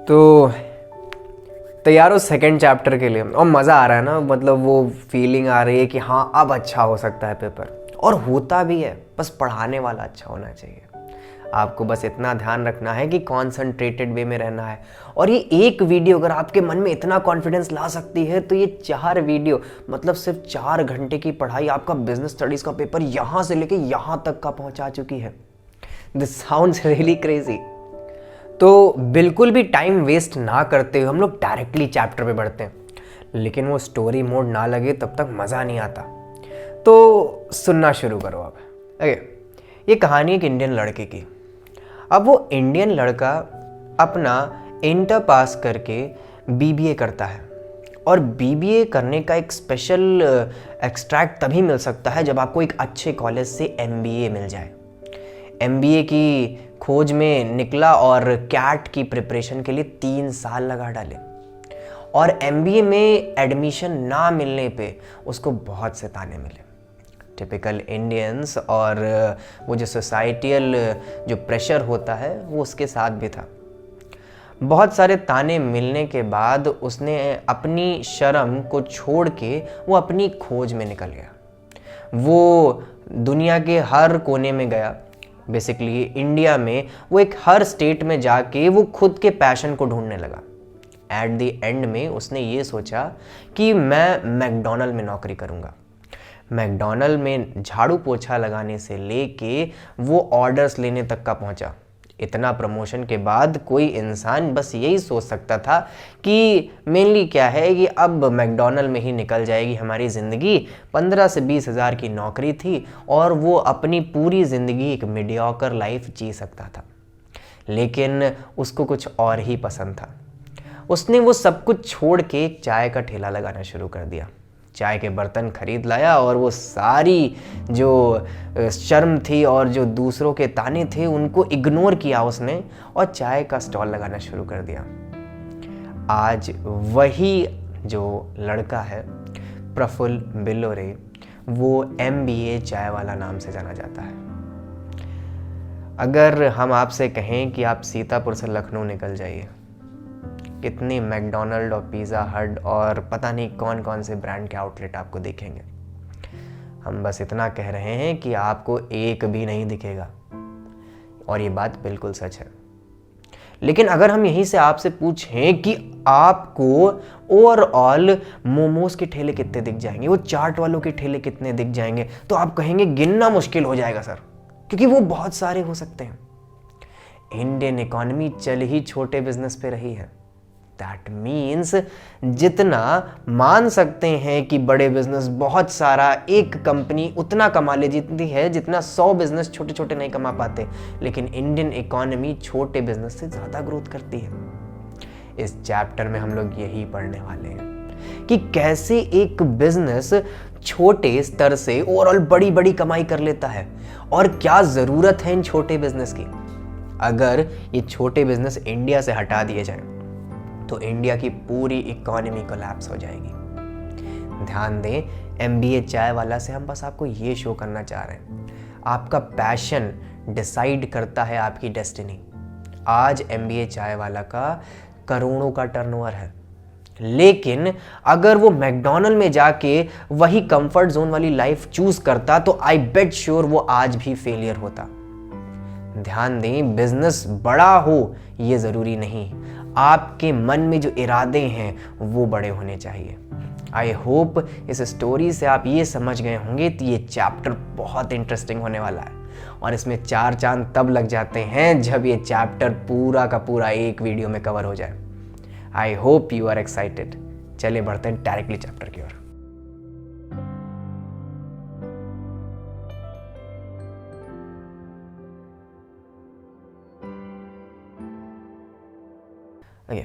तो तैयार हो सेकंड चैप्टर के लिए और मज़ा आ रहा है ना, मतलब वो फीलिंग आ रही है कि हाँ अब अच्छा हो सकता है पेपर, और होता भी है, बस पढ़ाने वाला अच्छा होना चाहिए। आपको बस इतना ध्यान रखना है कि कॉन्सनट्रेटेड वे में रहना है। और ये एक वीडियो अगर आपके मन में इतना कॉन्फिडेंस ला सकती है तो ये 4 वीडियो मतलब सिर्फ 4 घंटे की पढ़ाई आपका बिजनेस स्टडीज का पेपर यहाँ से लेके यहाँ तक का पहुँचा चुकी है। This sounds really crazy. तो बिल्कुल भी टाइम वेस्ट ना करते हुए हम लोग डायरेक्टली चैप्टर पे बढ़ते हैं, लेकिन वो स्टोरी मोड ना लगे तब तक मज़ा नहीं आता। तो सुनना शुरू करो अब। ओके, ये कहानी एक इंडियन लड़के की। अब वो इंडियन लड़का अपना इंटर पास करके बीबीए करता है, और बीबीए करने का एक स्पेशल एक्सट्रैक्ट तभी मिल सकता है जब आपको एक अच्छे कॉलेज से एमबीए मिल जाए। एमबीए की खोज में निकला और कैट की प्रिपरेशन के लिए 3 साल लगा डाले, और एमबीए में एडमिशन ना मिलने पे उसको बहुत से ताने मिले, टिपिकल इंडियंस, और वो जो सोसाइटियल जो प्रेशर होता है वो उसके साथ भी था। बहुत सारे ताने मिलने के बाद उसने अपनी शर्म को छोड़ के वो अपनी खोज में निकल गया। वो दुनिया के हर कोने में गया, बेसिकली इंडिया में वो एक हर स्टेट में जाके वो खुद के पैशन को ढूंढने लगा। एट द एंड में उसने ये सोचा कि मैं मैकडॉनल्ड में नौकरी करूँगा। मैकडॉनल्ड में झाड़ू पोछा लगाने से लेके वो ऑर्डर्स लेने तक का पहुंचा। इतना प्रमोशन के बाद कोई इंसान बस यही सोच सकता था कि मेनली क्या है कि अब मैकडॉनल्ड में ही निकल जाएगी हमारी ज़िंदगी। 15 से 20 हज़ार की नौकरी थी और वो अपनी पूरी ज़िंदगी एक मीडियोकर लाइफ जी सकता था। लेकिन उसको कुछ और ही पसंद था। उसने वो सब कुछ छोड़ के एक चाय का ठेला लगाना शुरू कर दिया। चाय के बर्तन खरीद लाया और वो सारी जो शर्म थी और जो दूसरों के ताने थे उनको इग्नोर किया उसने, और चाय का स्टॉल लगाना शुरू कर दिया। आज वही जो लड़का है प्रफुल्ल बिलोरे, वो एमबीए चाय वाला नाम से जाना जाता है। अगर हम आपसे कहें कि आप सीतापुर से लखनऊ निकल जाइए, कितने मैकडॉनल्ड और पिज़्ज़ा हट और पता नहीं कौन कौन से ब्रांड के आउटलेट आपको दिखेंगे। हम बस इतना कह रहे हैं कि आपको एक भी नहीं दिखेगा, और ये बात बिल्कुल सच है। लेकिन अगर हम यहीं से आपसे पूछें कि आपको ओवरऑल मोमोज के ठेले कितने दिख जाएंगे, वो चाट वालों के ठेले कितने दिख जाएंगे, तो आप कहेंगे गिनना मुश्किल हो जाएगा सर, क्योंकि वो बहुत सारे हो सकते हैं। इंडियन इकोनॉमी चल ही छोटे बिजनेस पे रही है। दैट मीन्स जितना मान सकते हैं कि बड़े बिजनेस बहुत सारा एक कंपनी उतना कमा ले जीतती है जितना 100 बिजनेस छोटे छोटे नहीं कमा पाते, लेकिन इंडियन इकोनॉमी छोटे बिजनेस से ज़्यादा ग्रोथ करती है। इस चैप्टर में हम लोग यही पढ़ने वाले हैं कि कैसे एक बिजनेस छोटे स्तर से ओवरऑल बड़ी बड़ी कमाई कर लेता है, और क्या ज़रूरत है इन छोटे बिजनेस की। अगर ये छोटे बिजनेस इंडिया से हटा दिए जाए तो इंडिया की पूरी इकोनॉमी कोलैप्स हो जाएगी। ध्यान दें, एमबीए चाय वाला से हम बस आपको ये शो करना चाह रहे हैं, आपका पैशन डिसाइड करता है आपकी डेस्टिनी। आज एमबीए चाय वाला का करोड़ों का टर्नओवर है, लेकिन अगर वो मैकडॉनल्ड में जाके वही कंफर्ट जोन वाली लाइफ चूज करता तो आई बेट श्योर वो आज भी फेलियर होता। ध्यान दें, बिजनेस बड़ा हो ये ज़रूरी नहीं, आपके मन में जो इरादे हैं वो बड़े होने चाहिए। आई होप इस स्टोरी से आप ये समझ गए होंगे कि ये चैप्टर बहुत इंटरेस्टिंग होने वाला है, और इसमें 4 चांद तब लग जाते हैं जब ये चैप्टर पूरा का पूरा एक वीडियो में कवर हो जाए। I hope you are excited. चलिए बढ़ते हैं डायरेक्टली चैप्टर की ओर। ओके,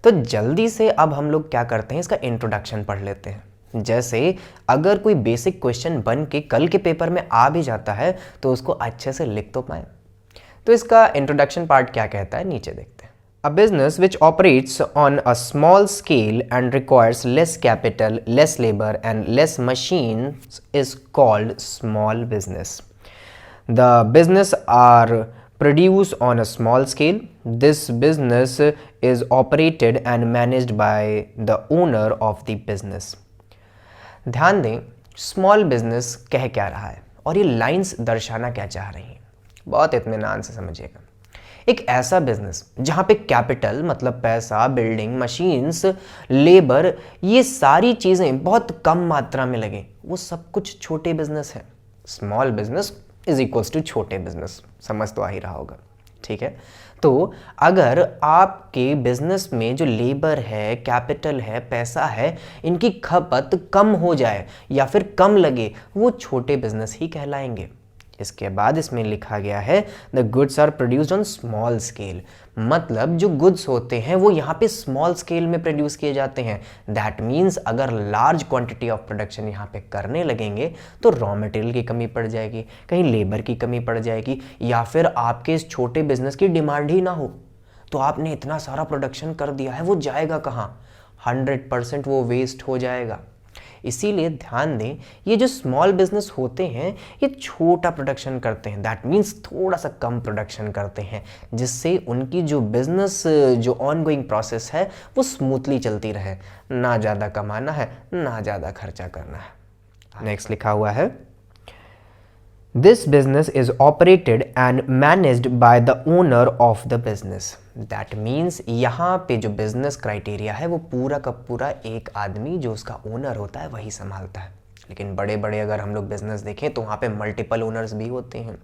तो जल्दी से अब हम लोग क्या करते हैं, इसका इंट्रोडक्शन पढ़ लेते हैं। जैसे अगर कोई बेसिक क्वेश्चन बन के कल के पेपर में आ भी जाता है तो उसको अच्छे से लिख तो पाए। तो इसका इंट्रोडक्शन पार्ट क्या कहता है नीचे देखते हैं। A business which operates on a small scale and requires less capital, less labor and less machines is called small business. The business are produce on a small scale. This business is operated and managed by the owner of the business. ध्यान दें small business कह क्या रहा है और ये lines दर्शाना क्या चाह रही हैं, बहुत इत्मीनान से समझिएगा। एक ऐसा बिजनेस जहां पे कैपिटल मतलब पैसा, बिल्डिंग, मशीन्स, लेबर, ये सारी चीजें बहुत कम मात्रा में लगे, वो सब कुछ छोटे बिजनेस है। Small business is equals to छोटे बिजनेस, समझ तो आ ही रहा होगा, ठीक है। तो अगर आपके बिजनेस में जो लेबर है, कैपिटल है, पैसा है, इनकी खपत कम हो जाए या फिर कम लगे, वो छोटे बिजनेस ही कहलाएंगे। इसके बाद इसमें लिखा गया है the goods are produced on small scale, मतलब जो गुड्स होते हैं वो यहाँ पे स्मॉल स्केल में प्रोड्यूस किए जाते हैं। दैट मीन्स अगर लार्ज क्वांटिटी ऑफ प्रोडक्शन यहाँ पे करने लगेंगे तो रॉ मटेरियल की कमी पड़ जाएगी, कहीं लेबर की कमी पड़ जाएगी, या फिर आपके इस छोटे बिजनेस की डिमांड ही ना हो। तो आपने इतना सारा प्रोडक्शन कर दिया है, वो जाएगा कहाँ? 100% वो वेस्ट हो जाएगा। इसीलिए ध्यान दें, ये जो स्मॉल बिजनेस होते हैं ये छोटा प्रोडक्शन करते हैं, दैट मीन्स थोड़ा सा कम प्रोडक्शन करते हैं, जिससे उनकी जो बिजनेस जो ऑनगोइंग प्रोसेस है वो स्मूथली चलती रहे, ना ज़्यादा कमाना है ना ज़्यादा खर्चा करना है। नेक्स्ट लिखा हुआ है This business is operated and managed by the owner of the business. That means यहाँ पे जो बिजनेस क्राइटेरिया है वो पूरा का पूरा एक आदमी जो उसका ओनर होता है वही संभालता है। लेकिन बड़े बड़े अगर हम लोग बिजनेस देखें तो वहाँ पे मल्टीपल ओनर्स भी होते हैं।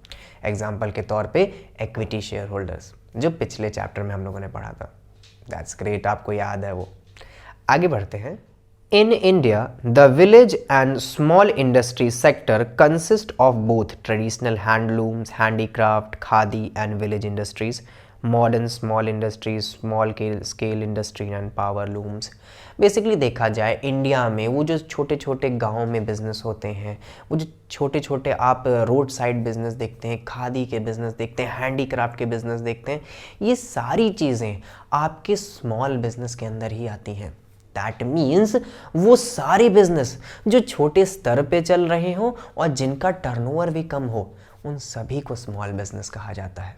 एग्जाम्पल के तौर पे इक्विटी शेयर होल्डर्स, जो पिछले चैप्टर में हम लोगों ने पढ़ा था। दैट्स ग्रेट, आपको याद है वो। आगे बढ़ते हैं। In India, the village and small industry sector consist of both traditional handlooms, handicraft, khadi and village industries, modern small industries, small scale industry and power looms. Basically देखा जाए इंडिया में वो जो छोटे छोटे गाँव में बिजनेस होते हैं, वो जो छोटे छोटे आप रोड साइड बिजनेस देखते हैं, खादी के बिजनेस देखते हैं, हैंडीक्राफ्ट के बिजनेस देखते हैं, ये सारी चीज़ें आपके स्मॉल बिजनेस के अंदर ही आती हैं। दैट मीन्स वो सारे बिजनेस जो छोटे स्तर पे चल रहे हो और जिनका टर्नओवर भी कम हो, उन सभी को स्मॉल बिजनेस कहा जाता है।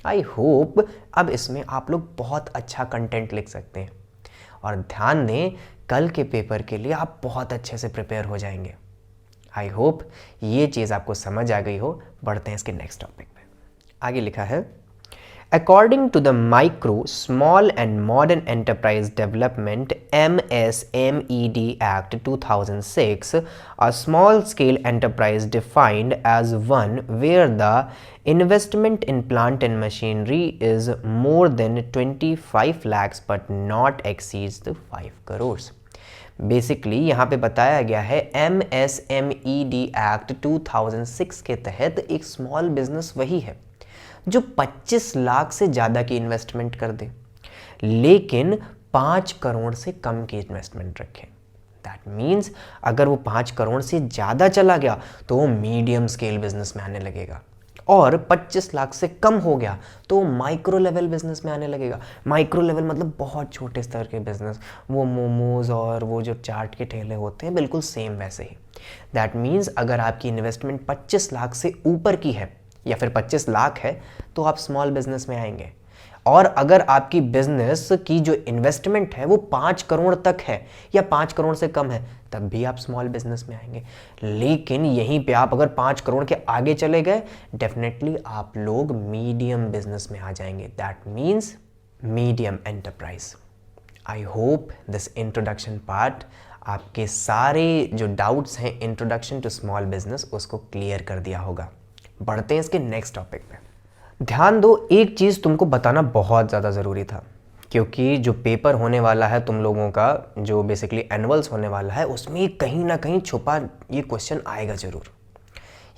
आई होप अब इसमें आप लोग बहुत अच्छा कंटेंट लिख सकते हैं और ध्यान दें कल के पेपर के लिए आप बहुत अच्छे से प्रिपेयर हो जाएंगे। आई होप ये चीज़ आपको समझ आ गई हो। बढ़ते हैं इसके नेक्स्ट टॉपिक पे। आगे लिखा है According to the Micro, Small and Modern Enterprise Development MSMED Act 2006, a small-scale enterprise defined as one where the investment in plant and machinery is more than 25 lakhs but not exceeds the 5 crores. Basically यहाँ पे बताया गया है MSMED Act 2006 के तहत एक small business वही है जो 25 लाख से ज़्यादा की इन्वेस्टमेंट कर दे, लेकिन 5 करोड़ से कम की इन्वेस्टमेंट रखे। दैट मीन्स अगर वो 5 करोड़ से ज़्यादा चला गया तो वो मीडियम स्केल बिजनेस में आने लगेगा, और 25 लाख से कम हो गया तो माइक्रो लेवल बिजनेस में आने लगेगा। माइक्रो लेवल मतलब बहुत छोटे स्तर के बिजनेस, वो मोमोज और वो जो चाट के ठेले होते हैं, बिल्कुल सेम वैसे ही। दैट मीन्स अगर आपकी इन्वेस्टमेंट 25 लाख से ऊपर की है या फिर 25 लाख है तो आप स्मॉल बिजनेस में आएंगे, और अगर आपकी बिजनेस की जो इन्वेस्टमेंट है वो 5 करोड़ तक है या 5 करोड़ से कम है तब भी आप स्मॉल बिजनेस में आएंगे। लेकिन यहीं पे आप अगर 5 करोड़ के आगे चले गए, डेफिनेटली आप लोग मीडियम बिजनेस में आ जाएंगे। That means medium enterprise. I hope this introduction part आपके सारे जो डाउट्स हैं इंट्रोडक्शन टू स्मॉल बिजनेस उसको क्लियर कर दिया होगा। बढ़ते हैं इसके नेक्स्ट टॉपिक पे। ध्यान दो, एक चीज़ तुमको बताना बहुत ज़्यादा ज़रूरी था, क्योंकि जो पेपर होने वाला है तुम लोगों का, जो बेसिकली एनुअल्स होने वाला है, उसमें कहीं ना कहीं छुपा ये क्वेश्चन आएगा ज़रूर।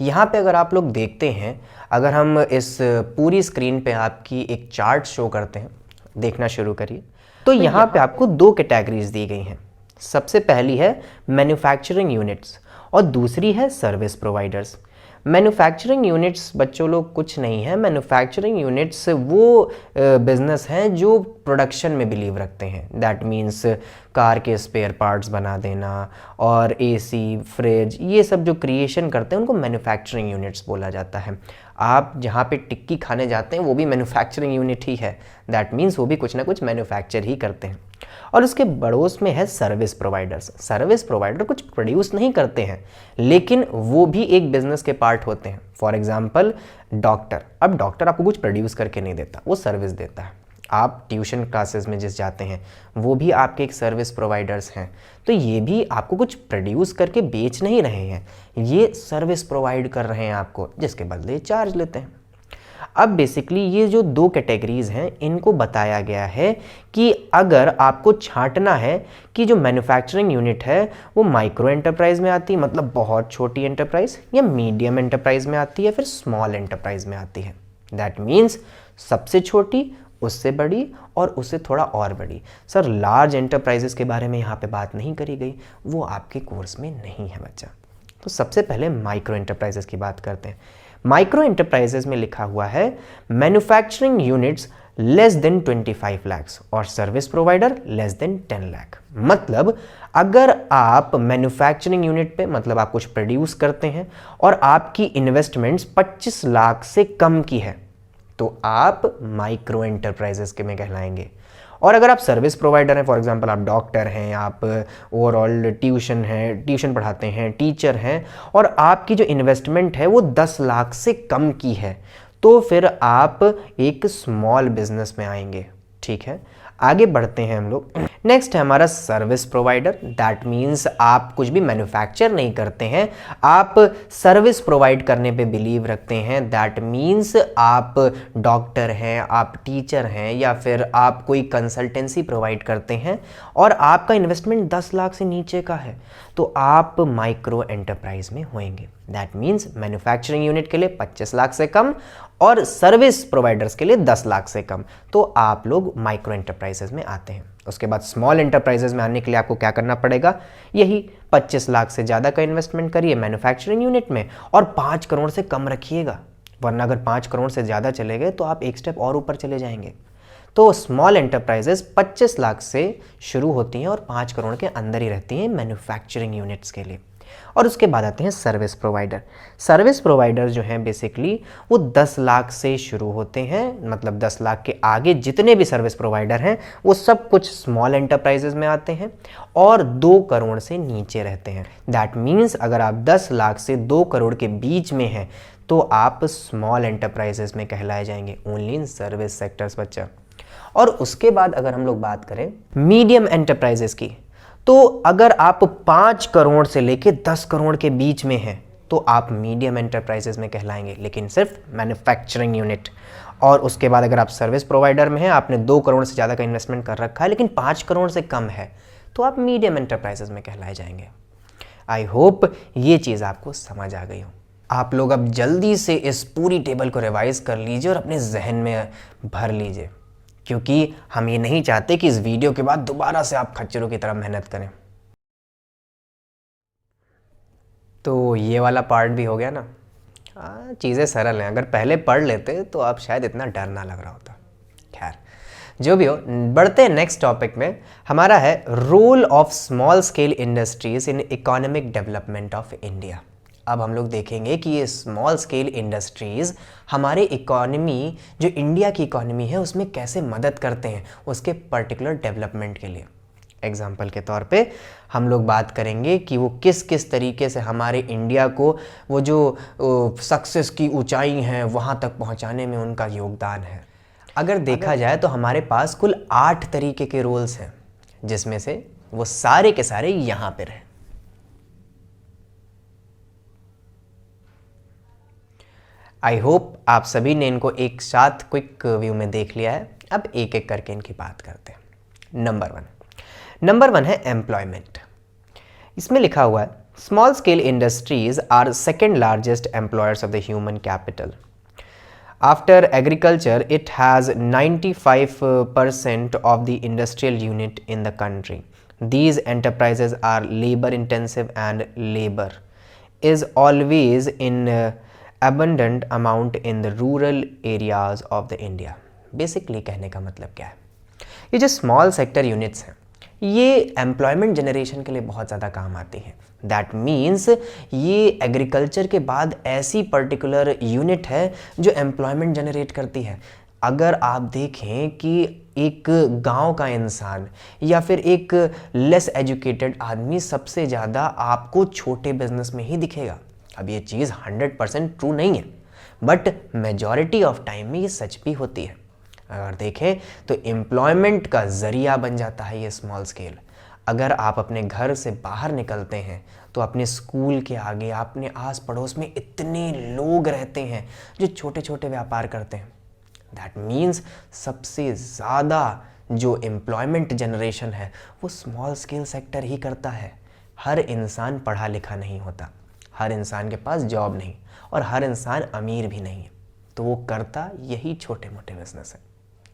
यहाँ पे अगर आप लोग देखते हैं, अगर हम इस पूरी स्क्रीन पे आपकी एक चार्ट शो करते हैं, देखना शुरू करिए, तो यहाँ पे आपको 2 कैटेगरीज दी गई हैं। सबसे पहली है मैन्युफैक्चरिंग यूनिट्स और दूसरी है सर्विस प्रोवाइडर्स। मैन्युफैक्चरिंग यूनिट्स बच्चों लोग कुछ नहीं है। मैन्युफैक्चरिंग यूनिट्स वो बिजनेस हैं जो प्रोडक्शन में बिलीव रखते हैं। दैट मीन्स कार के स्पेयर पार्ट्स बना देना और एसी, फ्रिज, ये सब जो क्रिएशन करते हैं उनको मैन्युफैक्चरिंग यूनिट्स बोला जाता है। आप जहाँ पे टिक्की खाने जाते हैं वो भी मैन्युफैक्चरिंग यूनिट ही है। दैट मीन्स वो भी कुछ ना कुछ मैन्युफैक्चर ही करते हैं। और उसके पड़ोस में है सर्विस प्रोवाइडर्स। सर्विस प्रोवाइडर कुछ प्रोड्यूस नहीं करते हैं लेकिन वो भी एक बिजनेस के पार्ट होते हैं। For example doctor. अब डॉक्टर आपको कुछ प्रोड्यूस करके नहीं देता, वो सर्विस देता है। आप ट्यूशन क्लासेस में जिस जाते हैं वो भी आपके एक सर्विस प्रोवाइडर्स हैं। तो ये भी आपको कुछ प्रोड्यूस करके बेच नहीं रहे हैं, ये सर्विस प्रोवाइड कर रहे हैं आपको, जिसके बदले चार्ज लेते हैं। अब बेसिकली ये जो दो कैटेगरीज हैं इनको बताया गया है कि अगर आपको छांटना है कि जो मैन्युफैक्चरिंग यूनिट है वो माइक्रो एंटरप्राइज में आती है, मतलब बहुत छोटी एंटरप्राइज, या मीडियम एंटरप्राइज में आती है, फिर स्मॉल एंटरप्राइज में आती है। दैट मीन्स सबसे छोटी, उससे बड़ी और उससे थोड़ा और बड़ी। सर लार्ज एंटरप्राइजेस के बारे में यहाँ पे बात नहीं करी गई, वो आपके कोर्स में नहीं है बच्चा। तो सबसे पहले माइक्रो एंटरप्राइजेस की बात करते हैं। माइक्रो एंटरप्राइजेस में लिखा हुआ है manufacturing units less than 25 lakh और service provider less than 10 lakh. मतलब अगर आप मैन्युफैक्चरिंग यूनिट पे, मतलब आप कुछ प्रोड्यूस करते हैं और आपकी इन्वेस्टमेंट्स 25 लाख से कम की है तो आप माइक्रो एंटरप्राइजेस के में कहलाएंगे। और अगर आप सर्विस प्रोवाइडर हैं, फॉर एग्जांपल आप डॉक्टर हैं, आप ओवरऑल ट्यूशन पढ़ाते हैं, टीचर हैं, और आपकी जो इन्वेस्टमेंट है वो 10 लाख से कम की है, तो फिर आप एक स्मॉल बिजनेस में आएंगे। ठीक है, आगे बढ़ते हैं हम लोग। नेक्स्ट है हमारा सर्विस प्रोवाइडर। दैट मीन्स आप कुछ भी मैन्युफैक्चर नहीं करते हैं, आप सर्विस प्रोवाइड करने पे बिलीव रखते हैं। दैट मीन्स आप डॉक्टर हैं, आप टीचर हैं, या फिर आप कोई कंसल्टेंसी प्रोवाइड करते हैं और आपका इन्वेस्टमेंट 10 लाख से नीचे का है तो आप माइक्रो एंटरप्राइज में होंगे। दैट मीन्स मैन्युफैक्चरिंग यूनिट के लिए 25 लाख से कम और सर्विस प्रोवाइडर्स के लिए 10 लाख से कम, तो आप लोग माइक्रो एंटरप्राइजेस में आते हैं। उसके बाद स्मॉल एंटरप्राइजेस में आने के लिए आपको क्या करना पड़ेगा, यही 25 लाख से ज़्यादा का इन्वेस्टमेंट करिए मैन्युफैक्चरिंग यूनिट में और 5 करोड़ से कम रखिएगा, वरना अगर 5 करोड़ से ज़्यादा चले गए तो आप एक स्टेप और ऊपर चले जाएंगे। तो स्मॉल एंटरप्राइजेस 25 लाख से शुरू होती हैं और 5 करोड़ के अंदर ही रहती हैं मैन्युफैक्चरिंग यूनिट्स के लिए। और उसके बाद आते हैं सर्विस प्रोवाइडर। सर्विस प्रोवाइडर जो हैं बेसिकली वो 10 लाख से शुरू होते हैं, मतलब 10 लाख के आगे जितने भी सर्विस प्रोवाइडर हैं वो सब कुछ स्मॉल एंटरप्राइजेस में आते हैं और 2 करोड़ से नीचे रहते हैं। दैट मीन्स अगर आप 10 लाख से 2 करोड़ के बीच में हैं तो आप स्मॉल एंटरप्राइजेस में कहलाए जाएंगे, ओनली इन सर्विस सेक्टर्स बच्चा। और उसके बाद अगर हम लोग बात करें मीडियम एंटरप्राइजेस की, तो अगर आप 5 करोड़ से लेके 10 करोड़ के बीच में हैं तो आप मीडियम एंटरप्राइजेस में कहलाएंगे, लेकिन सिर्फ मैन्युफैक्चरिंग यूनिट। और उसके बाद अगर आप सर्विस प्रोवाइडर में हैं, आपने 2 करोड़ से ज़्यादा का इन्वेस्टमेंट कर रखा है लेकिन 5 करोड़ से कम है तो आप मीडियम एंटरप्राइजेस में कहलाए जाएंगे। आई होप ये चीज़ आपको समझ आ गई हो। आप लोग अब जल्दी से इस पूरी टेबल को रिवाइज कर लीजिए और अपने जहन में भर लीजिए, क्योंकि हम ये नहीं चाहते कि इस वीडियो के बाद दोबारा से आप खच्चरों की तरह मेहनत करें। तो ये वाला पार्ट भी हो गया ना। चीज़ें सरल हैं, अगर पहले पढ़ लेते तो आप शायद इतना डर ना लग रहा होता। खैर जो भी हो, बढ़ते हैं नेक्स्ट टॉपिक में। हमारा है role of small scale industries in economic development of India. अब हम लोग देखेंगे कि ये स्मॉल स्केल इंडस्ट्रीज़ हमारे इकोनॉमी, जो इंडिया की इकोनॉमी है, उसमें कैसे मदद करते हैं उसके पर्टिकुलर डेवलपमेंट के लिए। एग्जाम्पल के तौर पे हम लोग बात करेंगे कि वो किस किस तरीके से हमारे इंडिया को वो जो सक्सेस की ऊंचाई हैं वहाँ तक पहुँचाने में उनका योगदान है। अगर देखा जाए तो हमारे पास कुल 8 तरीके के रोल्स हैं, जिसमें से वो सारे के सारे यहाँ पे रहे। आई होप आप सभी ने इनको एक साथ क्विक व्यू में देख लिया है। अब एक एक करके इनकी बात करते हैं। नंबर वन है एम्प्लॉयमेंट। इसमें लिखा हुआ है small scale industries are second largest employers of the human capital. After agriculture it has 95% of the industrial unit in the country. These enterprises are labor intensive and labor is always in abundant amount in the rural areas of the India। Basically कहने का मतलब क्या है, ये जो small sector units हैं ये employment generation के लिए बहुत ज़्यादा काम आती हैं। दैट मीन्स ये एग्रीकल्चर के बाद ऐसी पर्टिकुलर यूनिट है जो एम्प्लॉयमेंट जनरेट करती है। अगर आप देखें कि एक गांव का इंसान या फिर एक लेस एजुकेटेड आदमी सबसे ज़्यादा आपको छोटे बिजनेस में ही दिखेगा। अब ये चीज़ 100% ट्रू नहीं है, बट मेजॉरिटी ऑफ टाइम में ये सच भी होती है। अगर देखें तो एम्प्लॉयमेंट का ज़रिया बन जाता है ये स्मॉल स्केल। अगर आप अपने घर से बाहर निकलते हैं तो अपने स्कूल के आगे अपने आस पड़ोस में इतने लोग रहते हैं जो छोटे छोटे व्यापार करते हैं। दैट मीन्स सबसे ज़्यादा जो एम्प्लॉयमेंट जनरेशन है वो स्मॉल स्केल सेक्टर ही करता है। हर इंसान पढ़ा लिखा नहीं होता, हर इंसान के पास जॉब नहीं, और हर इंसान अमीर भी नहीं है, तो वो करता यही छोटे मोटे बिजनेस है।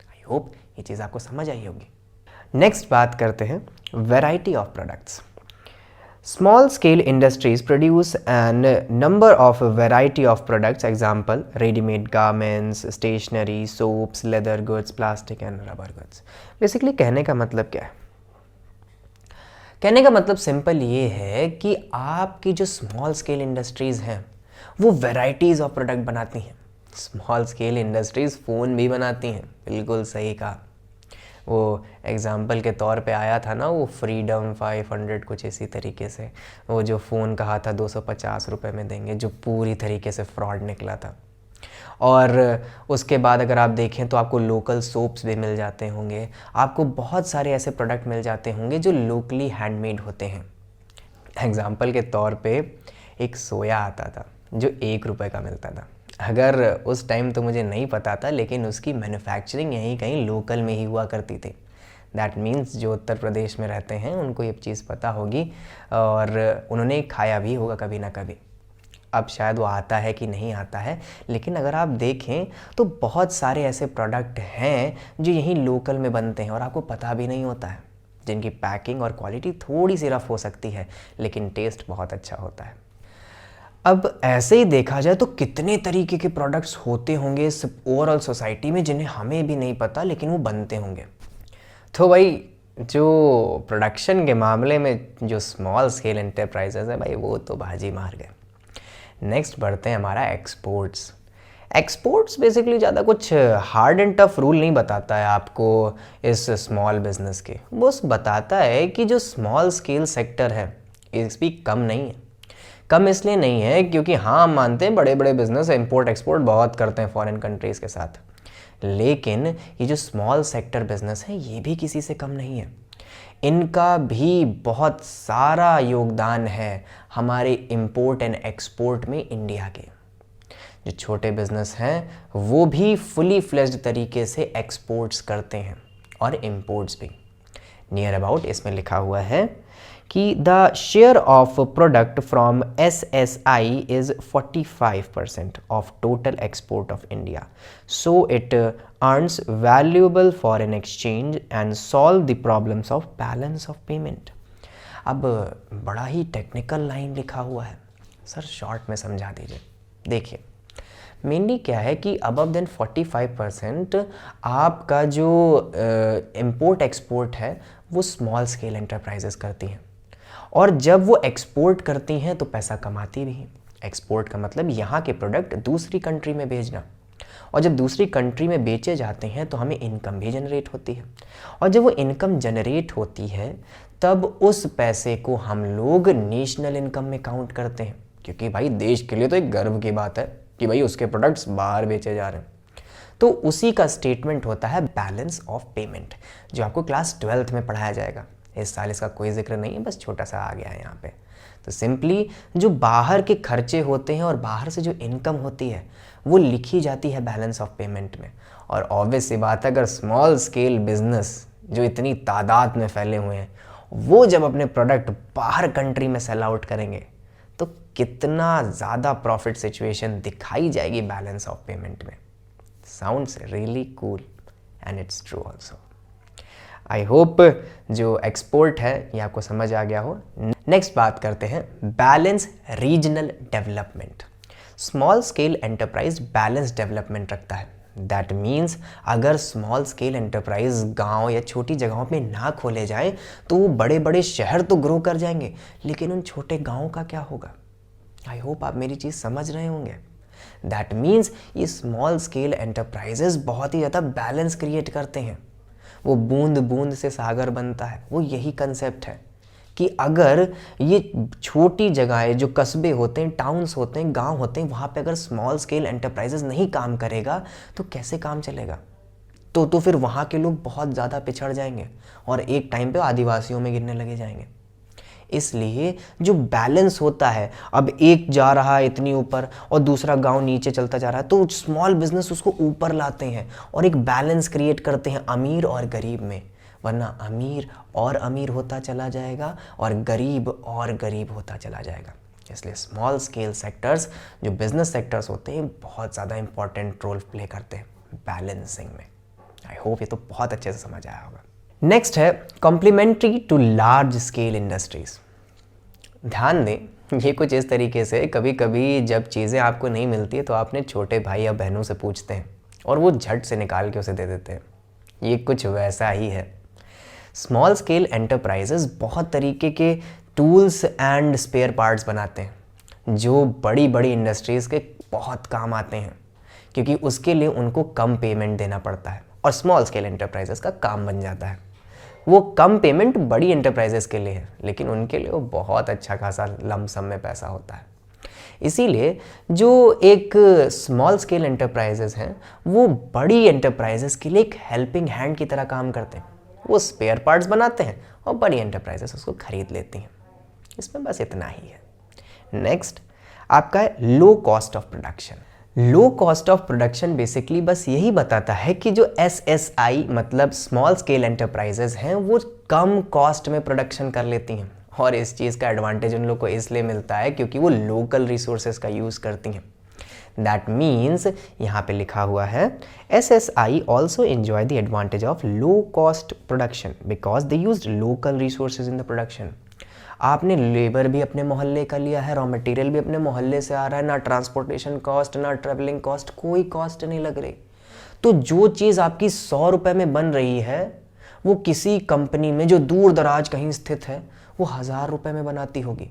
आई होप ये चीज़ आपको समझ आई होगी। नेक्स्ट बात करते हैं variety of products. Small scale industries produce an number of variety of products, example ready-made garments, stationery, soaps, leather goods, plastic and rubber goods। Basically कहने का मतलब क्या है? कहने का मतलब सिंपल ये है कि आपकी जो स्मॉल स्केल इंडस्ट्रीज़ हैं वो वैराइटीज़ ऑफ प्रोडक्ट बनाती हैं। स्मॉल स्केल इंडस्ट्रीज़ फ़ोन भी बनाती हैं, बिल्कुल सही कहा। वो एग्ज़ाम्पल के तौर पे आया था ना वो फ्रीडम 500 कुछ इसी तरीके से, वो जो फ़ोन कहा था 250 रुपये में देंगे, जो पूरी तरीके से फ्रॉड निकला था। और उसके बाद अगर आप देखें तो आपको लोकल सोप्स भी मिल जाते होंगे, आपको बहुत सारे ऐसे प्रोडक्ट मिल जाते होंगे जो लोकली हैंडमेड होते हैं। एग्ज़ाम्पल के तौर पे एक सोया आता था जो 1 रुपये का मिलता था। अगर उस टाइम तो मुझे नहीं पता था, लेकिन उसकी मैन्युफैक्चरिंग यहीं कहीं लोकल में ही हुआ करती थी। दैट मीन्स जो उत्तर प्रदेश में रहते हैं उनको ये चीज़ पता होगी और उन्होंने खाया भी होगा कभी ना कभी। अब शायद वो आता है कि नहीं आता है, लेकिन अगर आप देखें तो बहुत सारे ऐसे प्रोडक्ट हैं जो यहीं लोकल में बनते हैं और आपको पता भी नहीं होता है, जिनकी पैकिंग और क्वालिटी थोड़ी सी रफ हो सकती है लेकिन टेस्ट बहुत अच्छा होता है। अब ऐसे ही देखा जाए तो कितने तरीके के प्रोडक्ट्स होते होंगे इस ओवरऑल सोसाइटी में जिन्हें हमें भी नहीं पता, लेकिन वो बनते होंगे। तो भाई जो प्रोडक्शन के मामले में जो स्मॉल स्केल एंटरप्राइजेज है भाई वो तो बाजी मार गए। नेक्स्ट बढ़ते हैं हमारा एक्सपोर्ट्स। एक्सपोर्ट्स बेसिकली ज़्यादा कुछ हार्ड एंड टफ रूल नहीं बताता है आपको इस स्मॉल बिजनेस के, बस बताता है कि जो स्मॉल स्केल सेक्टर है इस भी कम नहीं है। कम इसलिए नहीं है क्योंकि हाँ हम मानते हैं बड़े बड़े बिजनेस इंपोर्ट एक्सपोर्ट बहुत करते हैं फॉरेन कंट्रीज़ के साथ, लेकिन ये जो स्मॉल सेक्टर बिजनेस है ये भी किसी से कम नहीं है। इनका भी बहुत सारा योगदान है हमारे इंपोर्ट एंड एक्सपोर्ट में इंडिया के। जो छोटे बिजनेस हैं वो भी फुली फ्लेज्ड तरीके से एक्सपोर्ट्स करते हैं और इंपोर्ट्स भी। नियर अबाउट इसमें लिखा हुआ है कि the share of product from SSI is 45% of total export of India, so it earns valuable foreign exchange and solve the problems of balance of payment. अब बड़ा ही टेक्निकल लाइन लिखा हुआ है सर, शॉर्ट में समझा दीजिए। देखिए मेनली क्या है कि अबव देन 45% आपका जो इंपोर्ट एक्सपोर्ट है वो स्मॉल स्केल एंटरप्राइजेस करती हैं, और जब वो एक्सपोर्ट करती हैं तो पैसा कमाती भी हैं। एक्सपोर्ट का मतलब यहाँ के प्रोडक्ट दूसरी कंट्री में भेजना, और जब दूसरी कंट्री में बेचे जाते हैं तो हमें इनकम भी जनरेट होती है, और जब वो इनकम जनरेट होती है तब उस पैसे को हम लोग नेशनल इनकम में काउंट करते हैं, क्योंकि भाई देश के लिए तो एक गर्व की बात है कि भाई उसके प्रोडक्ट्स बाहर बेचे जा रहे हैं। तो उसी का स्टेटमेंट होता है बैलेंस ऑफ पेमेंट, जो आपको क्लास 12th में पढ़ाया जाएगा। इस साल इसका कोई जिक्र नहीं है, बस छोटा सा आ गया है यहाँ पे। तो सिंपली जो बाहर के खर्चे होते हैं और बाहर से जो इनकम होती है वो लिखी जाती है बैलेंस ऑफ पेमेंट में। और ऑब्वियस सी बात है अगर स्मॉल स्केल बिजनेस जो इतनी तादाद में फैले हुए हैं वो जब अपने प्रोडक्ट बाहर कंट्री में सेल आउट करेंगे तो कितना ज़्यादा प्रॉफिट सिचुएशन दिखाई जाएगी बैलेंस ऑफ पेमेंट में। Sounds really cool and it's true also. I hope जो एक्सपोर्ट है ये आपको समझ आ गया हो। नेक्स्ट बात करते हैं balance regional development. Small scale enterprise balance development रखता है। दैट मीन्स अगर स्मॉल स्केल एंटरप्राइज गांव या छोटी जगहों पे ना खोले जाए तो वो बड़े बड़े शहर तो ग्रो कर जाएंगे, लेकिन उन छोटे गांवों का क्या होगा? आई होप आप मेरी चीज़ समझ रहे होंगे। दैट मीन्स ये स्मॉल स्केल एंटरप्राइजेस बहुत ही ज़्यादा बैलेंस क्रिएट करते हैं। वो बूंद बूंद से सागर बनता है, वो यही कंसेप्ट है कि अगर ये छोटी जगहें जो कस्बे होते हैं, टाउन्स होते हैं, गांव होते हैं, वहाँ पे अगर स्मॉल स्केल एंटरप्राइजेस नहीं काम करेगा तो कैसे काम चलेगा? तो फिर वहाँ के लोग बहुत ज़्यादा पिछड़ जाएंगे और एक टाइम पे आदिवासियों में गिरने लगे जाएंगे। इसलिए जो बैलेंस होता है, अब एक जा रहा है इतनी ऊपर और दूसरा गांव नीचे चलता जा रहा है, तो स्मॉल बिजनेस उसको ऊपर लाते हैं और एक बैलेंस क्रिएट करते हैं अमीर और गरीब में, वरना अमीर और अमीर होता चला जाएगा और गरीब होता चला जाएगा। इसलिए स्मॉल स्केल सेक्टर्स जो बिजनेस सेक्टर्स होते हैं बहुत ज़्यादा इंपॉर्टेंट रोल प्ले करते हैं बैलेंसिंग में। आई होप ये तो बहुत अच्छे से समझ आया होगा। नेक्स्ट है complementary to large scale industries. ध्यान दें, ये कुछ इस तरीके से कभी कभी जब चीज़ें आपको नहीं मिलती है तो आपने छोटे भाई या बहनों से पूछते हैं और वो झट से निकाल के उसे दे देते हैं। ये कुछ वैसा ही है। स्मॉल स्केल एंटरप्राइजेस बहुत तरीके के टूल्स एंड स्पेयर पार्ट्स बनाते हैं जो बड़ी बड़ी इंडस्ट्रीज़ के बहुत काम आते हैं, क्योंकि उसके लिए उनको कम पेमेंट देना पड़ता है और स्मॉल स्केल एंटरप्राइजेस का काम बन जाता है। वो कम पेमेंट बड़ी एंटरप्राइजेस के लिए है, लेकिन उनके लिए वो बहुत अच्छा खासा लमसम में पैसा होता है। इसीलिए जो एक स्मॉल स्केल एंटरप्राइजेस हैं वो बड़ी एंटरप्राइजेस के लिए एक हेल्पिंग हैंड की तरह काम करते हैं। वो स्पेयर पार्ट्स बनाते हैं और बड़ी एंटरप्राइजेस उसको खरीद लेती हैं। इसमें बस इतना ही है। नेक्स्ट आपका है low cost of production. Low cost of production basically बस यही बताता है कि जो SSI मतलब स्मॉल स्केल एंटरप्राइजेस हैं वो कम कॉस्ट में प्रोडक्शन कर लेती हैं, और इस चीज़ का एडवांटेज उन लोग को इसलिए मिलता है क्योंकि वो लोकल रिसोर्सेज का यूज़ करती हैं। दैट मीन्स यहाँ पे लिखा हुआ है SSI also enjoy the advantage of low cost production because they use local resources in the production. आपने लेबर भी अपने मोहल्ले का लिया है, रॉ मटेरियल भी अपने मोहल्ले से आ रहा है, ना ट्रांसपोर्टेशन कॉस्ट ना ट्रेवलिंग कॉस्ट, कोई कॉस्ट नहीं लग रही। तो जो चीज़ आपकी 100 रुपये में बन रही है वो किसी कंपनी में जो दूर दराज कहीं स्थित है वो 1000 रुपये में बनाती होगी।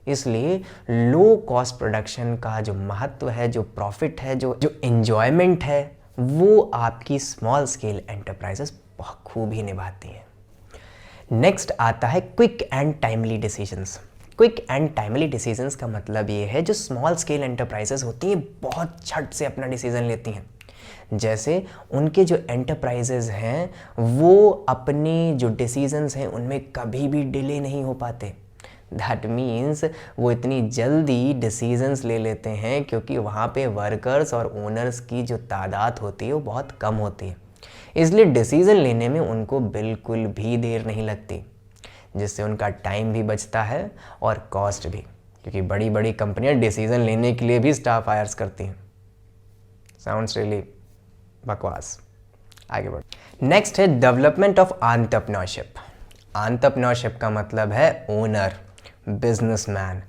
इसलिए लो कॉस्ट प्रोडक्शन का जो महत्व है, जो प्रॉफिट है, जो एंजॉयमेंट है, वो आपकी स्मॉल स्केल एंटरप्राइजेस बखूबी ही निभाती हैं। नेक्स्ट आता है quick and timely decisions. Quick and timely decisions का मतलब ये है जो स्मॉल स्केल एंटरप्राइजेस होती हैं बहुत झट से अपना डिसीजन लेती हैं। जैसे उनके जो एंटरप्राइजेस हैं वो अपने जो डिसीजंस हैं उनमें कभी भी डिले नहीं हो पाते। दैट मीन्स वो इतनी जल्दी डिसीजंस ले लेते हैं क्योंकि वहाँ पे वर्कर्स और ओनर्स की जो तादाद होती है वो बहुत कम होती है। इसलिए डिसीज़न लेने में उनको बिल्कुल भी देर नहीं लगती, जिससे उनका टाइम भी बचता है और कॉस्ट भी, क्योंकि बड़ी बड़ी कंपनियां डिसीज़न लेने के लिए भी स्टाफ हायर्स करती हैं। साउंड्स रियली बकवास। आगे बढ़। नेक्स्ट है डेवलपमेंट ऑफ एंटरप्रेन्योरशिप। एंटरप्रेन्योरशिप का मतलब है ओनर, बिजनेसमैन।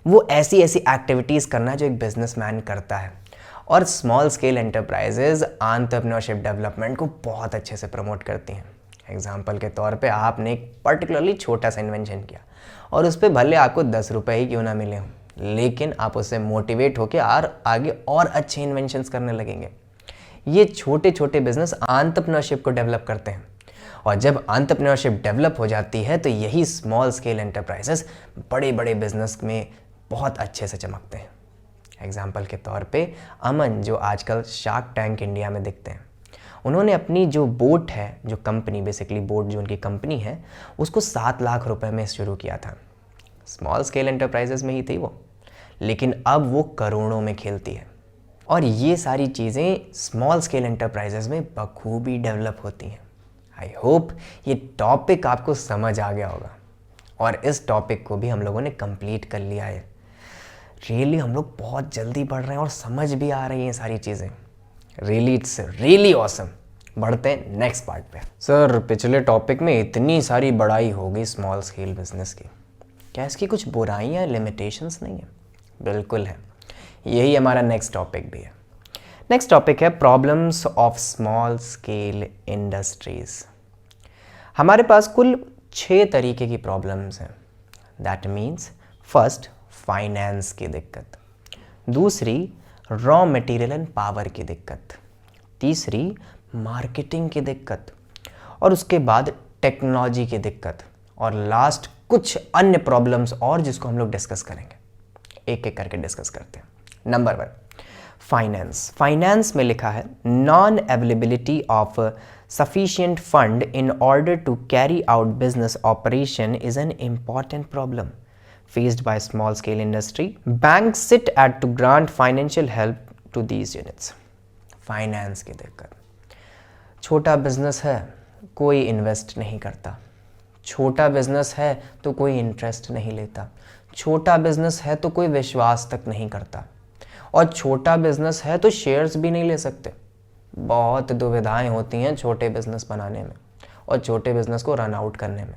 वो ऐसी एक्टिविटीज़ करना जो एक बिजनेसमैन करता है, और small scale enterprises entrepreneurship development को बहुत अच्छे से प्रमोट करती हैं। एग्जाम्पल के तौर पे आपने एक पर्टिकुलरली छोटा सा इन्वेंशन किया और उस पर भले आपको 10 रुपये ही क्यों ना मिले हों, लेकिन आप उससे मोटिवेट होकर आगे और अच्छे इन्वेंशंस करने लगेंगे। ये छोटे छोटे बिजनेस एंटरप्रेन्योरशिप को डेवलप करते हैं, और जब एंटरप्रेन्योरशिप डेवलप हो जाती है तो यही स्मॉल स्केल एंटरप्राइजेस बड़े बड़े बिजनेस में बहुत अच्छे से चमकते हैं। एग्जाम्पल के तौर पे अमन, जो आजकल शार्क टैंक इंडिया में दिखते हैं, उन्होंने अपनी जो बोट है, जो कंपनी बेसिकली बोट जो उनकी कंपनी है, उसको 7 लाख रुपए में शुरू किया था। स्मॉल स्केल एंटरप्राइजेस में ही थी वो, लेकिन अब वो करोड़ों में खेलती है। और ये सारी चीज़ें स्मॉल स्केल एंटरप्राइजेस में बखूबी डेवलप होती हैं। आई होप ये टॉपिक आपको समझ आ गया होगा, और इस टॉपिक को भी हम लोगों ने कंप्लीट कर लिया है। रियली हम लोग बहुत जल्दी बढ़ रहे हैं और समझ भी आ रही हैं सारी चीज़ें। Really it's really awesome. बढ़ते हैं नेक्स्ट पार्ट पे। सर, पिछले टॉपिक में इतनी सारी बड़ाई हो गई स्मॉल स्केल बिजनेस की, क्या इसकी कुछ बुराइयाँ लिमिटेशंस नहीं है? बिल्कुल है। यही हमारा नेक्स्ट टॉपिक भी है। नेक्स्ट टॉपिक है problems of small scale industries. हमारे पास कुल 6 तरीके की प्रॉब्लम्स हैं। दैट मीन्स फर्स्ट, फाइनेंस की दिक्कत, दूसरी रॉ मटेरियल एंड पावर की दिक्कत, तीसरी मार्केटिंग की दिक्कत, और उसके बाद टेक्नोलॉजी की दिक्कत, और लास्ट कुछ अन्य प्रॉब्लम्स और जिसको हम लोग डिस्कस करेंगे। एक एक करके डिस्कस करते हैं। Number 1, finance. फाइनेंस में लिखा है non availability of sufficient fund in order to carry out business operation is an important problem faced by small scale industry. Banks sit at to grant financial help to these units. Finance की दिक्कत। छोटा business है, कोई invest नहीं करता। छोटा business है तो कोई इंटरेस्ट नहीं लेता। छोटा बिजनेस है तो कोई विश्वास तक नहीं करता। और छोटा बिजनेस है तो शेयर्स भी नहीं ले सकते। बहुत दुविधाएं होती हैं छोटे बिजनेस बनाने में और छोटे बिजनेस को रन आउट करने में।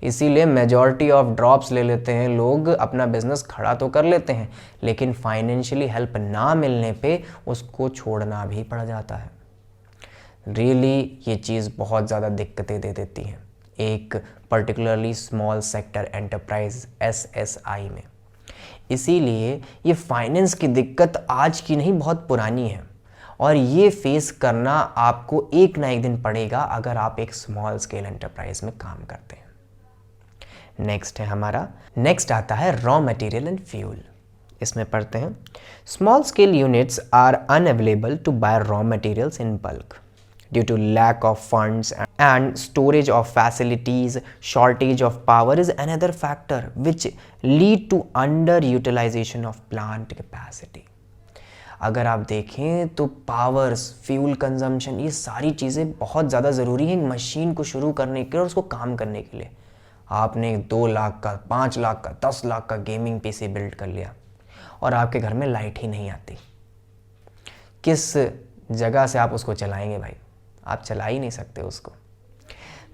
इसीलिए मेजॉरिटी ऑफ ड्रॉप्स ले लेते हैं लोग। अपना बिजनेस खड़ा तो कर लेते हैं लेकिन फाइनेंशियली हेल्प ना मिलने पे उसको छोड़ना भी पड़ जाता है। रियली ये चीज़ बहुत ज़्यादा दिक्कतें दे देती हैं एक particularly small sector enterprise SSI में। इसीलिए ये फाइनेंस की दिक्कत आज की नहीं, बहुत पुरानी है और ये फेस करना आपको एक ना एक दिन पड़ेगा अगर आप एक स्मॉल स्केल एंटरप्राइज में काम करते हैं। नेक्स्ट है हमारा, नेक्स्ट आता है रॉ मटेरियल एंड फ्यूल। इसमें पढ़ते हैं small scale units are unavailable to buy raw materials in bulk due to lack of funds and storage of facilities. Shortage of power is another factor which lead to underutilization of plant capacity. अगर आप देखें तो powers, fuel consumption, ये सारी चीज़ें बहुत ज़्यादा ज़रूरी हैं मशीन को शुरू करने के लिए और उसको काम करने के लिए। आपने 2 लाख का, 5 लाख का, 10 लाख का गेमिंग PC बिल्ड कर लिया और आपके घर में लाइट ही नहीं आती, किस जगह से आप उसको चलाएंगे भाई? आप चला ही नहीं सकते उसको।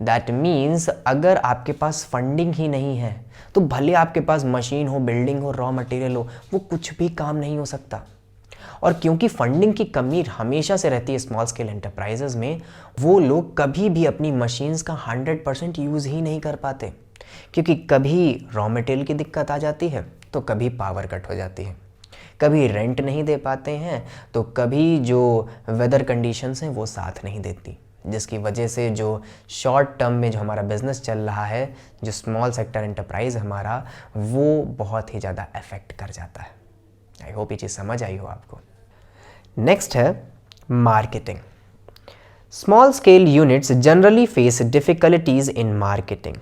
दैट मीन्स अगर आपके पास फंडिंग ही नहीं है तो भले आपके पास मशीन हो, बिल्डिंग हो, रॉ मटेरियल हो, वो कुछ भी काम नहीं हो सकता। और क्योंकि फंडिंग की कमी हमेशा से रहती है स्मॉल स्केल एंटरप्राइजेज में, वो लोग कभी भी अपनी मशीन्स का 100% यूज़ ही नहीं कर पाते, क्योंकि कभी रॉ मटेरियल की दिक्कत आ जाती है तो कभी पावर कट हो जाती है, कभी रेंट नहीं दे पाते हैं तो कभी जो वेदर कंडीशंस हैं वो साथ नहीं देती, जिसकी वजह से जो शॉर्ट टर्म में जो हमारा बिजनेस चल रहा है, जो स्मॉल सेक्टर एंटरप्राइज हमारा, वो बहुत ही ज़्यादा अफेक्ट कर जाता है। आई होप ये चीज़ समझ आई हो आपको। नेक्स्ट है marketing. Small scale units generally face difficulties in marketing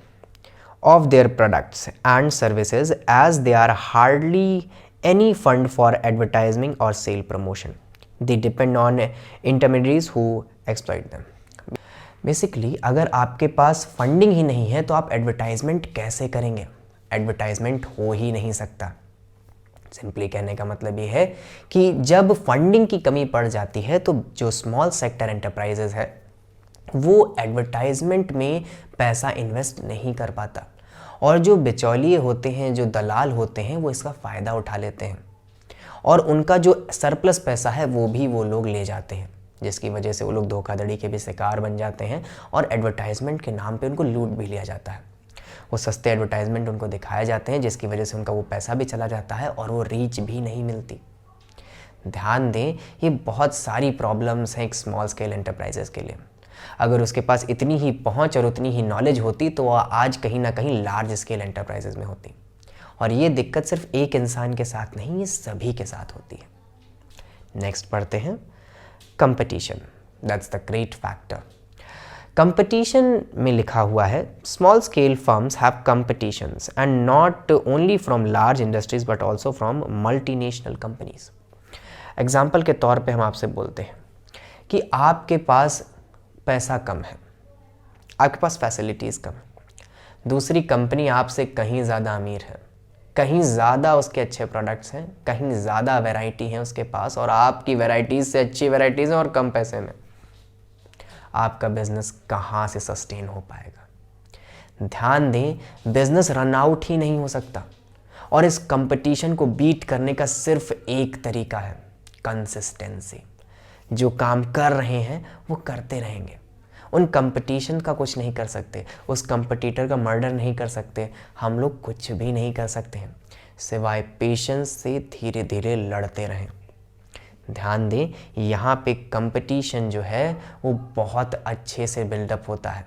of their products and services as they are hardly any fund for advertising और sale promotion. They depend on intermediates who exploit them. Basically अगर आपके पास funding ही नहीं है तो आप advertisement कैसे करेंगे? Advertisement हो ही नहीं सकता। सिंपली कहने का मतलब ये है कि जब फंडिंग की कमी पड़ जाती है तो जो स्मॉल सेक्टर एंटरप्राइजेज है वो एडवर्टाइजमेंट में पैसा इन्वेस्ट नहीं कर पाता और जो बिचौलिए होते हैं, जो दलाल होते हैं, वो इसका फ़ायदा उठा लेते हैं और उनका जो सरप्लस पैसा है वो भी वो लोग ले जाते हैं, जिसकी वजह से वो लोग धोखाधड़ी के भी शिकार बन जाते हैं और एडवर्टाइजमेंट के नाम पे उनको लूट भी लिया जाता है। वो सस्ते एडवर्टाइजमेंट उनको दिखाए जाते हैं जिसकी वजह से उनका वो पैसा भी चला जाता है और वो रीच भी नहीं मिलती। ध्यान दें, ये बहुत सारी प्रॉब्लम्स हैं एक स्मॉल स्केल एंटरप्राइजेस के लिए। अगर उसके पास इतनी ही पहुंच और उतनी ही नॉलेज होती तो वह आज कहीं ना कहीं लार्ज स्केल एंटरप्राइजेस में होती। और ये दिक्कत सिर्फ एक इंसान के साथ नहीं, ये सभी के साथ होती है। नेक्स्ट पढ़ते हैं competition. That's the great factor. Competition में लिखा हुआ है small scale firms have competitions and not only from large industries but also from multinational companies. Example के तौर पे हम आपसे बोलते हैं कि आपके पास पैसा कम है, आपके पास फैसिलिटीज़ कम है, दूसरी कंपनी आपसे कहीं ज़्यादा अमीर है, कहीं ज़्यादा उसके अच्छे प्रोडक्ट्स हैं, कहीं ज़्यादा वैरायटी है उसके पास और आपकी वैरायटीज़ से अच्छी वैरायटीज़ हैं और कम पैसे में। आपका बिजनेस कहाँ से सस्टेन हो पाएगा? ध्यान दें, बिजनेस रन आउट ही नहीं हो सकता और इस कंपटीशन को बीट करने का सिर्फ एक तरीका है, कंसिस्टेंसी। जो काम कर रहे हैं वो करते रहेंगे। उन कंपटीशन का कुछ नहीं कर सकते, उस कंपटीटर का मर्डर नहीं कर सकते, हम लोग कुछ भी नहीं कर सकते हैं सिवाय पेशेंस से धीरे धीरे लड़ते रहें। ध्यान दें, यहाँ पे कंपटीशन जो है वो बहुत अच्छे से बिल्डअप होता है,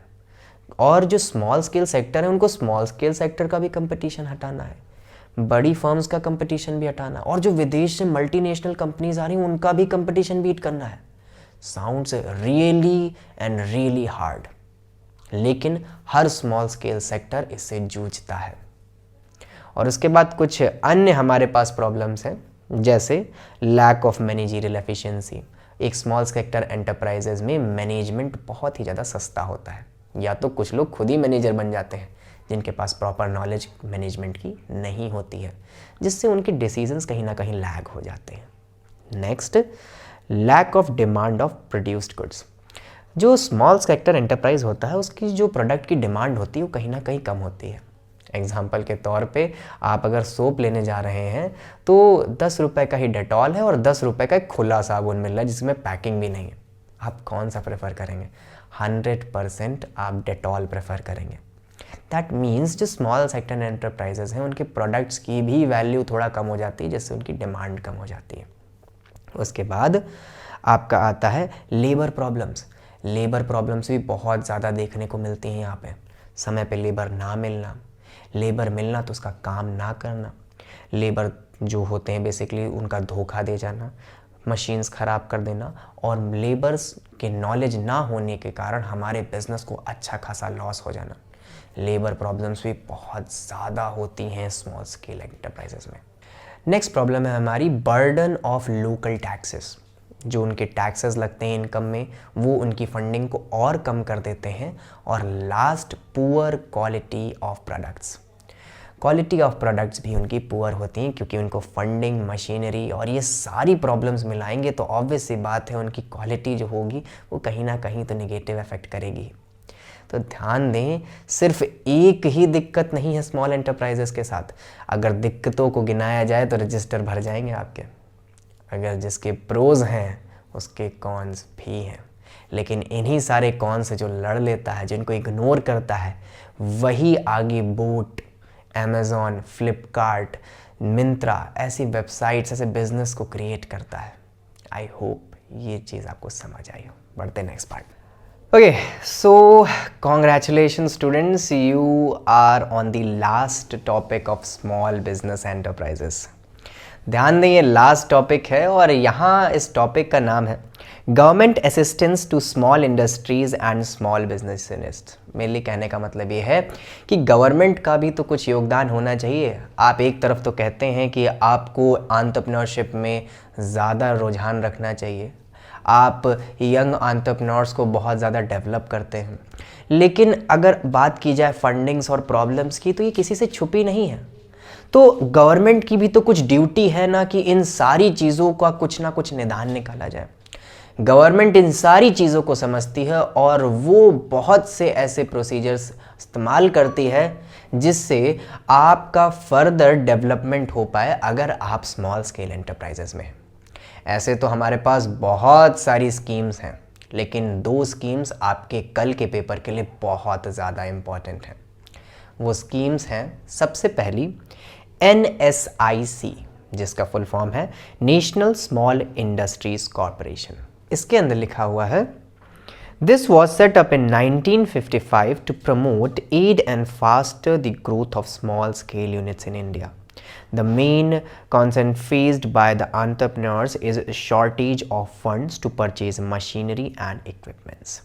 और जो स्मॉल स्केल सेक्टर है उनको स्मॉल स्केल सेक्टर का भी कंपटीशन हटाना है, बड़ी फर्म्स का कंपटीशन भी हटाना है, और जो विदेश से मल्टीनेशनल कंपनीज आ रही हैं उनका भी कंपटीशन बीट करना है। Sounds really and really hard, लेकिन हर स्मॉल स्केल सेक्टर इससे जूझता है। और उसके बाद कुछ अन्य हमारे पास प्रॉब्लम्स हैं, जैसे लैक ऑफ मैनेजरियल एफिशिएंसी। एक स्मॉल सेक्टर एंटरप्राइजेज में मैनेजमेंट बहुत ही ज़्यादा सस्ता होता है, या तो कुछ लोग खुद ही मैनेजर बन जाते हैं जिनके पास प्रॉपर नॉलेज मैनेजमेंट की नहीं होती है, जिससे उनके डिसीजंस कहीं ना कहीं लैग हो जाते हैं। Next, lack of demand of produced goods. जो स्मॉल सेक्टर एंटरप्राइज होता है उसकी जो प्रोडक्ट की डिमांड होती है वो कहीं ना कहीं कम होती है। एग्जाम्पल के तौर पे आप अगर सोप लेने जा रहे हैं तो 10 रुपये का ही डेटॉल है और 10 रुपये का एक खुला साबुन मिल रहा है जिसमें पैकिंग भी नहीं है। आप कौन सा प्रेफर करेंगे? 100% आप डेटॉल प्रेफर करेंगे। दैट मीन्स जो स्मॉल सेक्टर एंटरप्राइजेज हैं उनके प्रोडक्ट्स की भी वैल्यू थोड़ा कम हो जाती है, जिससे उनकी डिमांड कम हो जाती है। उसके बाद आपका आता है लेबर प्रॉब्लम्स। लेबर प्रॉब्लम्स भी बहुत ज़्यादा देखने को मिलती हैं यहाँ पे। समय पे लेबर ना मिलना, लेबर मिलना तो उसका काम ना करना, लेबर जो होते हैं बेसिकली उनका धोखा दे जाना, मशीन्स ख़राब कर देना, और लेबर्स के नॉलेज ना होने के कारण हमारे बिजनेस को अच्छा खासा लॉस हो जाना। लेबर प्रॉब्लम्स भी बहुत ज़्यादा होती हैं स्मॉल स्केल एंटरप्राइजेस में। नेक्स्ट प्रॉब्लम है हमारी बर्डन ऑफ लोकल टैक्सेस। जो उनके टैक्सेस लगते हैं इनकम में, वो उनकी फंडिंग को और कम कर देते हैं। और last, poor quality of products. Quality of products भी उनकी पुअर होती हैं, क्योंकि उनको फंडिंग, मशीनरी और ये सारी प्रॉब्लम्स मिलाएंगे तो ऑब्वियस सी बात है उनकी क्वालिटी जो होगी वो कहीं ना कहीं तो नेगेटिव इफेक्ट करेगी। तो ध्यान दें, सिर्फ एक ही दिक्कत नहीं है स्मॉल एंटरप्राइजेस के साथ। अगर दिक्कतों को गिनाया जाए तो रजिस्टर भर जाएंगे आपके। अगर जिसके प्रोज हैं उसके कॉन्स भी हैं, लेकिन इन्हीं सारे कॉन्स से जो लड़ लेता है, जिनको इग्नोर करता है, वही आगे बोट, अमेज़ॉन, फ्लिपकार्ट, मिंत्रा ऐसी वेबसाइट्स, ऐसे बिजनेस को क्रिएट करता है। आई होप ये चीज़ आपको समझ आई हो। बढ़ते next part. Okay, so congratulations students, you are on the last topic of small business enterprises. ध्यान दें, ये लास्ट टॉपिक है और यहाँ इस टॉपिक का नाम है government assistance to small industries and small business. Mainly कहने का मतलब ये है कि गवर्नमेंट का भी तो कुछ योगदान होना चाहिए। आप एक तरफ तो कहते हैं कि आपको एंटरप्रेन्योरशिप में ज़्यादा रुझान रखना चाहिए, आप यंग एंटरप्रेन्योर्स को बहुत ज़्यादा डेवलप करते हैं, लेकिन अगर बात की जाए फंडिंग्स और प्रॉब्लम्स की तो ये किसी से छुपी नहीं है। तो गवर्नमेंट की भी तो कुछ ड्यूटी है ना कि इन सारी चीज़ों का कुछ ना कुछ निदान निकाला जाए। गवर्नमेंट इन सारी चीज़ों को समझती है और वो बहुत से ऐसे प्रोसीजर्स इस्तेमाल करती है जिससे आपका फर्दर डेवलपमेंट हो पाए अगर आप स्मॉल स्केल एंटरप्राइजेस में। ऐसे तो हमारे पास बहुत सारी स्कीम्स हैं, लेकिन 2 स्कीम्स आपके कल के पेपर के लिए बहुत ज़्यादा इम्पॉर्टेंट हैं। वो स्कीम्स हैं, सबसे पहली NSIC, जिसका फुल फॉर्म है नेशनल स्मॉल इंडस्ट्रीज कॉरपोरेशन। इसके अंदर लिखा हुआ है, this was set up in 1955 to promote aid and foster the growth of small scale units in India. The main concern faced by the entrepreneurs is shortage of funds to purchase machinery and equipments.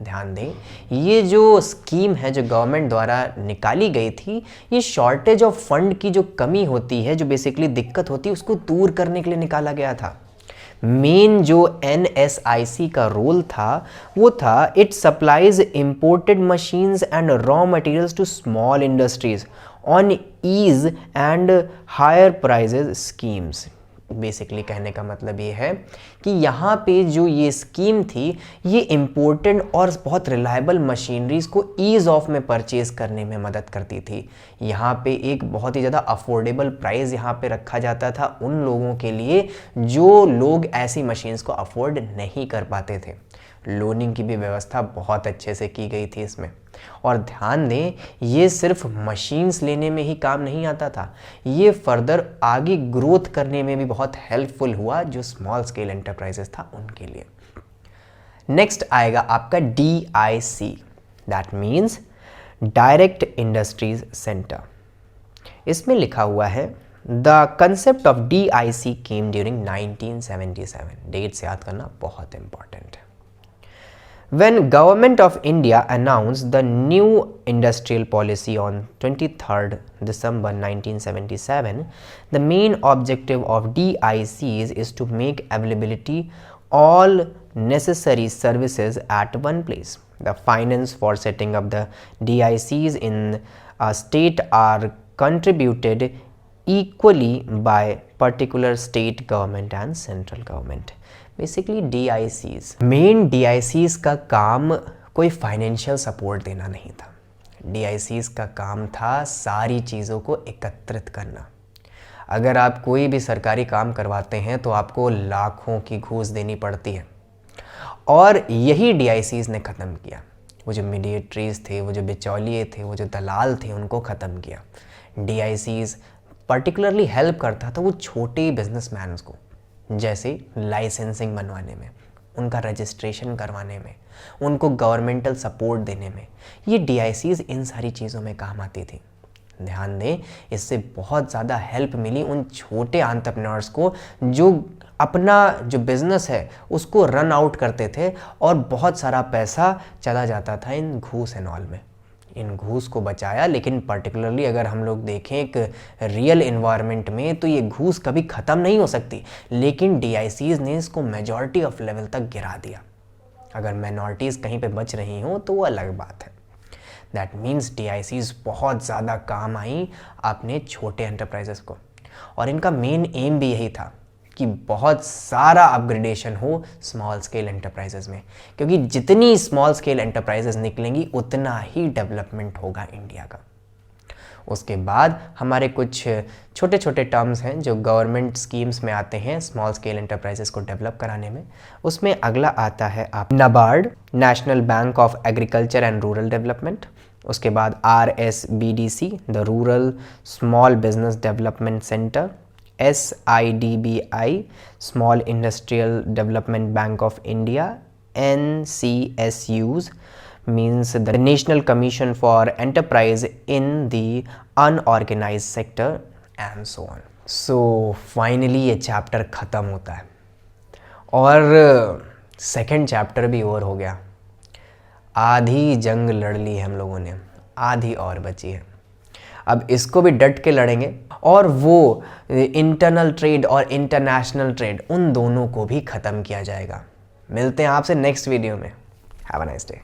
ध्यान दें, ये जो scheme है जो government द्वारा निकाली गई थी, ये शॉर्टेज ऑफ फंड की जो कमी होती है, जो बेसिकली दिक्कत होती है, उसको दूर करने के लिए निकाला गया था। मेन जो NSIC का रोल था वो था it supplies imported machines and raw materials to small industries on ease and hire prices schemes. Basically कहने का मतलब ये है कि यहाँ पे जो ये स्कीम थी ये इम्पोर्टेंट और बहुत रिलायबल मशीनरीज को ईज़ ऑफ में परचेज करने में मदद करती थी। यहाँ पे एक बहुत ही ज़्यादा अफोर्डेबल प्राइस यहाँ पे रखा जाता था उन लोगों के लिए जो लोग ऐसी मशीन्स को अफोर्ड नहीं कर पाते थे। लोनिंग की भी व्यवस्था बहुत अच्छे से की गई थी इसमें। और ध्यान दें, ये सिर्फ मशीन्स लेने में ही काम नहीं आता था, ये फर्दर आगे ग्रोथ करने में भी बहुत हेल्पफुल हुआ जो स्मॉल स्केल एंटरप्राइजेस था उनके लिए। नेक्स्ट आएगा आपका DIC, that means direct industries centre. इसमें लिखा हुआ है the concept of DIC came during 1977। Dates याद करना बहुत इंपॉर्टेंट है। When Government of India announced the new industrial policy on 23rd December 1977, the main objective of DICs is to make availability all necessary services at one place. The finance for setting up the DICs in a state are contributed equally by particular state government and central government. Basically DICs, main DICs का काम कोई financial support देना नहीं था। DICs का काम था सारी चीज़ों को एकत्रित करना। अगर आप कोई भी सरकारी काम करवाते हैं तो आपको लाखों की घूस देनी पड़ती है और यही DICs ने ख़त्म किया। वो जो मीडिएटरीज थे, वो जो बिचौलिए थे, वो जो दलाल थे, उनको ख़त्म किया। DICs पर्टिकुलरली हेल्प करता था वो छोटे बिजनेसमैन को, जैसे लाइसेंसिंग बनवाने में, उनका रजिस्ट्रेशन करवाने में, उनको गवर्नमेंटल सपोर्ट देने में। ये DICs इन सारी चीज़ों में काम आती थी। ध्यान दें, इससे बहुत ज़्यादा हेल्प मिली उन छोटे एंटरप्रेन्योर्स को जो अपना जो बिज़नेस है उसको रन आउट करते थे और बहुत सारा पैसा चला जाता था इन घूस एंड ऑल में। इन घूस को बचाया, लेकिन पर्टिकुलरली अगर हम लोग देखें एक रियल इन्वायरमेंट में तो ये घूस कभी ख़त्म नहीं हो सकती, लेकिन DICs ने इसको मेजॉरिटी ऑफ लेवल तक गिरा दिया। अगर माइनॉरिटीज़ कहीं पे बच रही हों तो वो अलग बात है। दैट मीन्स DICs बहुत ज़्यादा काम आई अपने छोटे एंटरप्राइजेस को, और इनका मेन एम भी यही था कि बहुत सारा अपग्रेडेशन हो स्मॉल स्केल एंटरप्राइजेस में, क्योंकि जितनी स्मॉल स्केल एंटरप्राइजेस निकलेंगी उतना ही डेवलपमेंट होगा इंडिया का। उसके बाद हमारे कुछ छोटे छोटे टर्म्स हैं जो गवर्नमेंट स्कीम्स में आते हैं स्मॉल स्केल एंटरप्राइजेस को डेवलप कराने में। उसमें अगला आता है आप NABARD, national bank of agriculture and rural development. उसके बाद RSBDC, the rural small business development centre. SIDBI, Small Industrial Development Bank of India. NCSUs means the National Commission for Enterprise in the Unorganized Sector and so on. So finally ये chapter ख़त्म होता है और second chapter भी over हो गया। आधी जंग लड़ ली है हम लोगों ने, आधी और बची है। अब इसको भी डट के लड़ेंगे और वो इंटरनल ट्रेड और इंटरनेशनल ट्रेड, उन दोनों को भी ख़त्म किया जाएगा। मिलते हैं आपसे नेक्स्ट वीडियो में। Have a nice day.